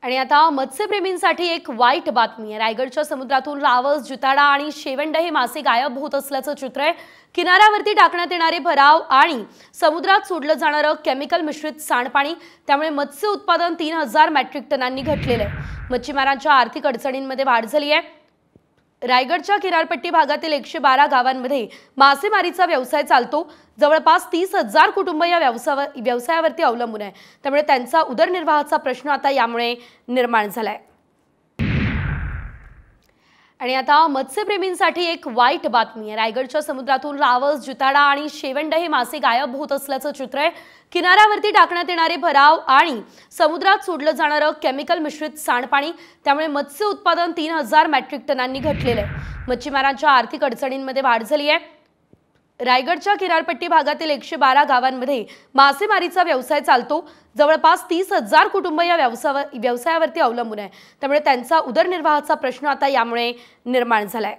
आणि आता मत्स्यप्रेमींसाठी एक वाईट बातमी आहे। रायगडच्या समुद्रातून रावस, जिताडा आणि शेवंड हे मासे गायब होत असल्याचं चित्र आहे। किनाऱ्यावरती टाकण्यात येणारे भराव आणि समुद्रात सोडलं जाणारं केमिकल मिश्रित सांडपाणी त्यामुळे मत्स्य उत्पादन 3000 मेट्रिक टनांनी घटलेलं आहे। मच्छीमारांच्या आर्थिक अडचणींमध्ये वाढ झाली आहे। रायगडच्या किनारपट्टी भागातील 112 गावांमध्ये मासेमारीचा व्यवसाय चालतो। जवळपास 30,000 कुटुंब या व्यवसायावरती अवलंबून आहे। त्यामुळे त्यांचा उदरनिर्वाहाचा प्रश्न आता यामुळे निर्माण झालाय। आणि आता मत्स्यप्रेमींसाठी एक वाईट बातमी आहे। रायगडच्या समुद्रातून रावस, जिताडा आणि शेवंड हे मासे गायब होत असल्याचं चित्र आहे। किनाऱ्यावरती टाकण्यात येणारे भराव आणि समुद्रात सोडलं जाणारं केमिकल मिश्रित सांडपाणी त्यामुळे मत्स्य उत्पादन 3000 मेट्रिक टनांनी घटलेलं आहे। मच्छीमारांच्या आर्थिक अडचणींमध्ये वाढ झाली आहे। रायगडच्या किनारपट्टी भागातील 112 गावांमध्ये मासेमारीचा व्यवसाय चालतो। जवळपास 30,000 कुटुंब या व्यवसायावरती अवलंबून आहे। त्यामुळे त्यांचा उदरनिर्वाहाचा प्रश्न आता यामुळे निर्माण झालाय।